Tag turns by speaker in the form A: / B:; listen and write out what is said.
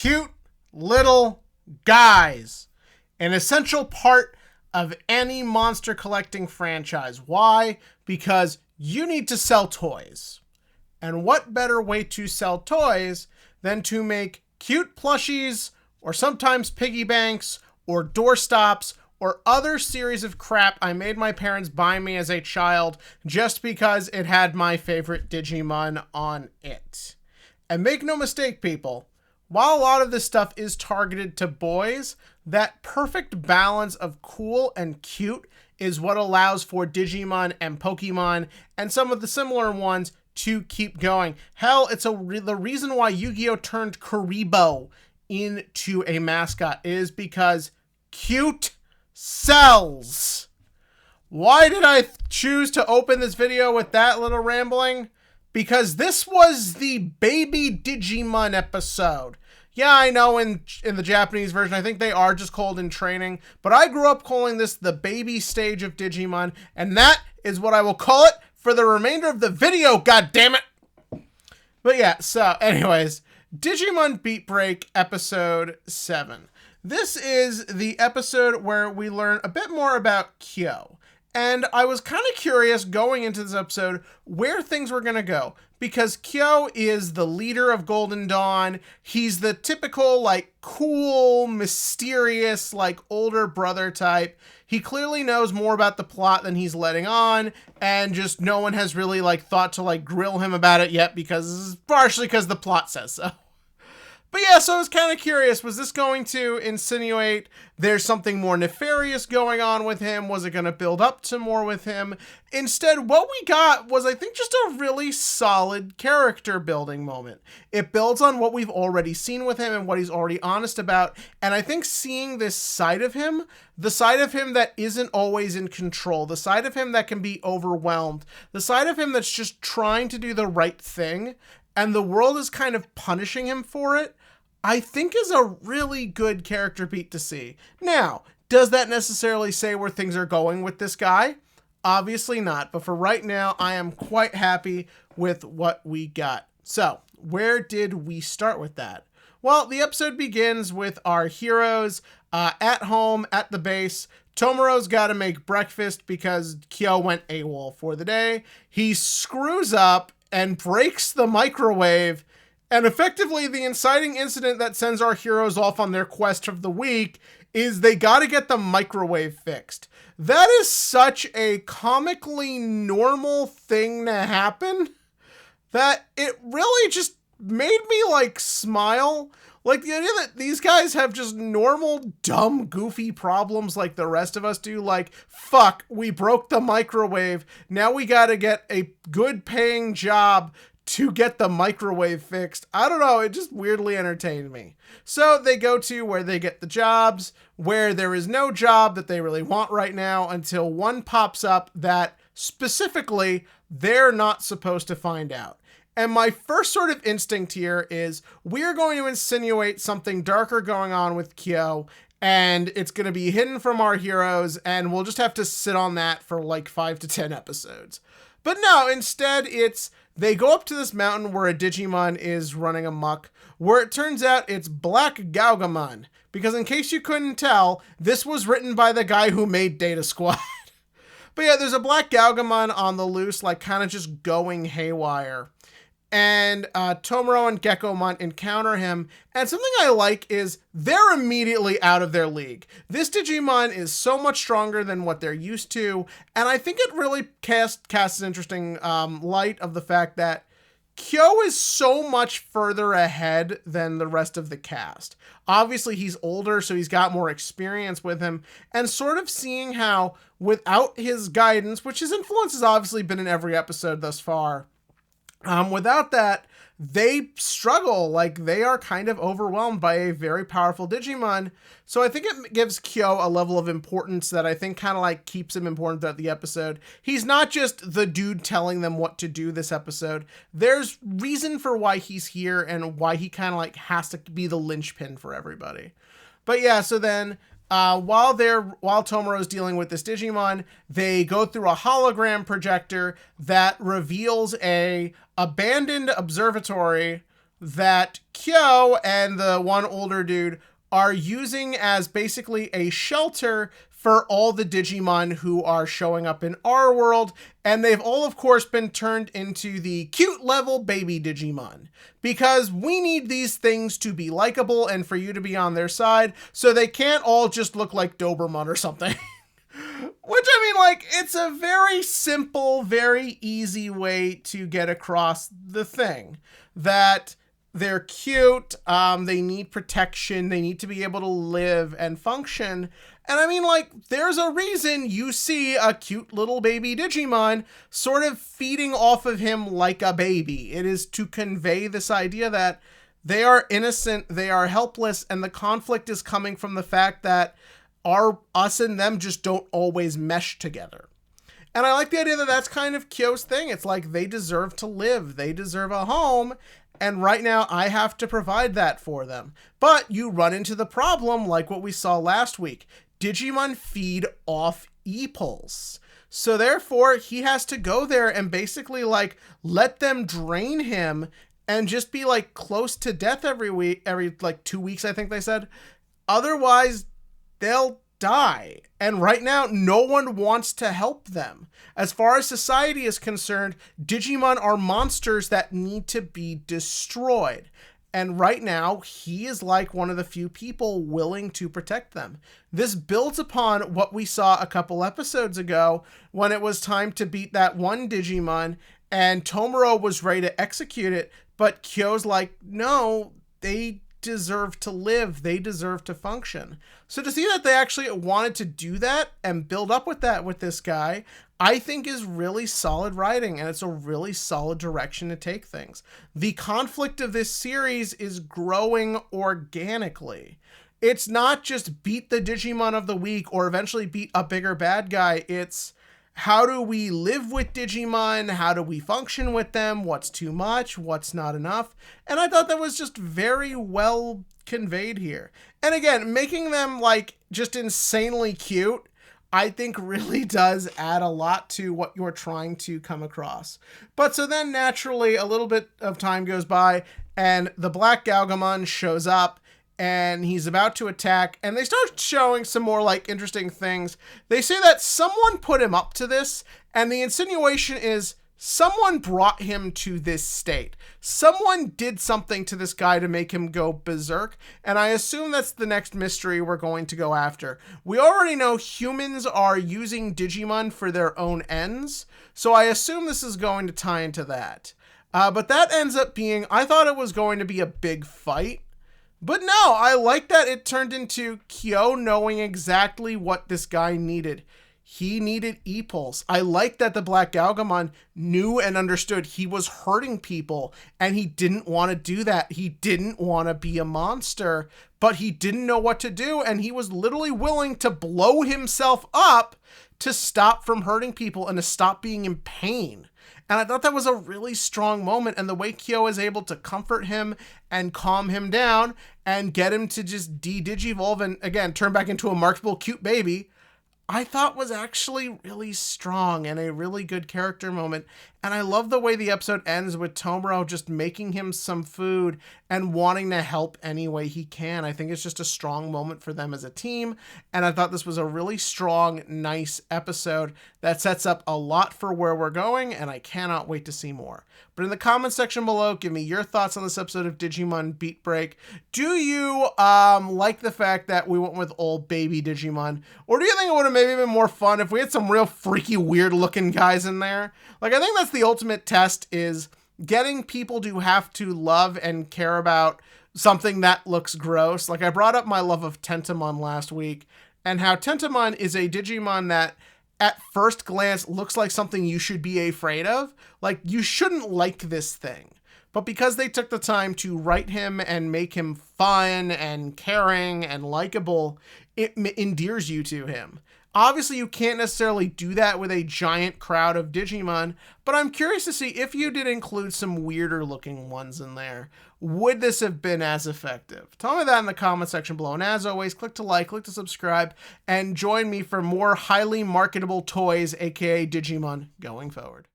A: Cute little guys. An essential part of any monster collecting franchise. Why? Because you need to sell toys. And what better way to sell toys than to make cute plushies, or sometimes piggy banks, or doorstops, or other series of crap I made my parents buy me as a child just because it had my favorite Digimon on it. And make no mistake, people, while a lot of this stuff is targeted to boys, that perfect balance of cool and cute is what allows for Digimon and Pokemon and some of the similar ones to keep going. Hell, it's the reason why Yu-Gi-Oh! Turned Kuribo into a mascot is because cute sells. Why did I choose to open this video with that little rambling? Because this was the baby Digimon episode. Yeah, I know in the Japanese version, I think they are just called in training, but I grew up calling this the baby stage of Digimon, and that is what I will call it for the remainder of the video, goddammit! But yeah, so anyways, Digimon Beat Break episode 7. This is the episode where we learn a bit more about Kyo. And I was kind of curious going into this episode where things were going to go. Because Kyo is the leader of Golden Dawn. He's the typical, like, cool, mysterious, like, older brother type. He clearly knows more about the plot than he's letting on. And just no one has really, like, thought to, like, grill him about it yet. Partially because the plot says so. But yeah, so I was kind of curious, was this going to insinuate there's something more nefarious going on with him? Was it going to build up to more with him? Instead, what we got was, I think, just a really solid character building moment. It builds on what we've already seen with him and what he's already honest about. And I think seeing this side of him, the side of him that isn't always in control, the side of him that can be overwhelmed, the side of him that's just trying to do the right thing, and the world is kind of punishing him for it, I think is a really good character beat to see. Now, does that necessarily say where things are going with this guy? Obviously not, but for right now, I am quite happy with what we got. So, where did we start with that? Well, the episode begins with our heroes at home at the base. Tomoro's got to make breakfast because Kyo went AWOL for the day. He screws up and breaks the microwave. And effectively, the inciting incident that sends our heroes off on their quest of the week is they gotta get the microwave fixed. That is such a comically normal thing to happen that it really just made me, like, smile. Like, the idea that these guys have just normal, dumb, goofy problems like the rest of us do. Like, fuck, we broke the microwave. Now we gotta get a good paying job to get the microwave fixed. I don't know, it just weirdly entertained me. So they go to where they get the jobs, where there is no job that they really want right now until one pops up that specifically they're not supposed to find out. And my first sort of instinct here is we're going to insinuate something darker going on with Kyo, and it's going to be hidden from our heroes, and we'll just have to sit on that for like 5 to 10 episodes. But no, instead it's they go up to this mountain where a Digimon is running amok, where it turns out it's Black Gaugamon. Because in case you couldn't tell, this was written by the guy who made Data Squad. But yeah, there's a Black Gaugamon on the loose, like kind of just going haywire. And Tomoro and Gekomon encounter him, and something I like is they're immediately out of their league. This Digimon is so much stronger than what they're used to, and I think it really casts an interesting light of the fact that Kyo is so much further ahead than the rest of the cast. Obviously, he's older, so he's got more experience with him, and sort of seeing how, without his guidance, which his influence has obviously been in every episode thus far, without that, they struggle. Like, they are kind of overwhelmed by a very powerful Digimon. So I think it gives Kyo a level of importance that I think kind of like keeps him important throughout the episode. He's not just the dude telling them what to do this episode. There's reason for why he's here and why he kind of like has to be the linchpin for everybody. But yeah, so then while Tomoro's dealing with this Digimon, they go through a hologram projector that reveals a abandoned observatory that Kyo and the one older dude are using as basically a shelter for all the Digimon who are showing up in our world. And they've all, of course, been turned into the cute level baby Digimon, because we need these things to be likable and for you to be on their side, so they can't all just look like Doberman or something. Which, I mean, like, it's a very simple, very easy way to get across the thing that they're cute, they need protection, they need to be able to live and function. And I mean, like, there's a reason you see a cute little baby Digimon sort of feeding off of him like a baby. It is to convey this idea that they are innocent, they are helpless, and the conflict is coming from the fact that us and them just don't always mesh together. And I like the idea that that's kind of Kyo's thing. It's like they deserve to live, they deserve a home, and right now I have to provide that for them. But you run into the problem like what we saw last week. Digimon feed off E-Pulse. So therefore, he has to go there and basically like let them drain him and just be like close to death every week, every like 2 weeks, I think they said. Otherwise, they'll die. And right now, no one wants to help them. As far as society is concerned, Digimon are monsters that need to be destroyed. And right now, he is like one of the few people willing to protect them. This builds upon what we saw a couple episodes ago when it was time to beat that one Digimon and Tomura was ready to execute it, but Kyo's like, no, they deserve to live, they deserve to function. So to see that they actually wanted to do that and build up with that with this guy, I think is really solid writing, and it's a really solid direction to take things. The conflict of this series is growing organically. It's not just beat the Digimon of the week or eventually beat a bigger bad guy. It's how do we live with Digimon? How do we function with them? What's too much? What's not enough? And I thought that was just very well conveyed here. And again, making them like just insanely cute, I think really does add a lot to what you're trying to come across. But so then naturally a little bit of time goes by and the Black Galgamon shows up and he's about to attack, and they start showing some more like interesting things. They say that someone put him up to this, and the insinuation is someone brought him to this state. Someone did something to this guy to make him go berserk, and I assume that's the next mystery we're going to go after. We already know humans are using Digimon for their own ends, so I assume this is going to tie into that. But that ends up being, I thought it was going to be a big fight. But no, I like that it turned into Kyo knowing exactly what this guy needed. He needed E-Pulse. I like that the Black Galgamon knew and understood he was hurting people, and he didn't want to do that. He didn't want to be a monster, but he didn't know what to do, and he was literally willing to blow himself up to stop from hurting people and to stop being in pain. And I thought that was a really strong moment, and the way Kyo is able to comfort him and calm him down and get him to just de-digivolve and, again, turn back into a marketable cute baby, I thought was actually really strong and a really good character moment. And I love the way the episode ends with Tomura just making him some food and wanting to help any way he can. I think it's just a strong moment for them as a team. And I thought this was a really strong, nice episode that sets up a lot for where we're going, and I cannot wait to see more. But in the comments section below, give me your thoughts on this episode of Digimon Beat Break. Do you like the fact that we went with old baby Digimon? Or do you think it would have maybe been more fun if we had some real freaky, weird looking guys in there? Like, I think that's the ultimate test, is getting people to have to love and care about something that looks gross. Like, I brought up my love of Tentomon last week, and how Tentomon is a Digimon that at first glance looks like something you should be afraid of. Like, you shouldn't like this thing. But because they took the time to write him and make him fun and caring and likable, it endears you to him. Obviously, you can't necessarily do that with a giant crowd of Digimon, but I'm curious to see if you did include some weirder looking ones in there. Would this have been as effective? Tell me that in the comment section below. And as always, click to like, click to subscribe, and join me for more highly marketable toys, aka Digimon, going forward.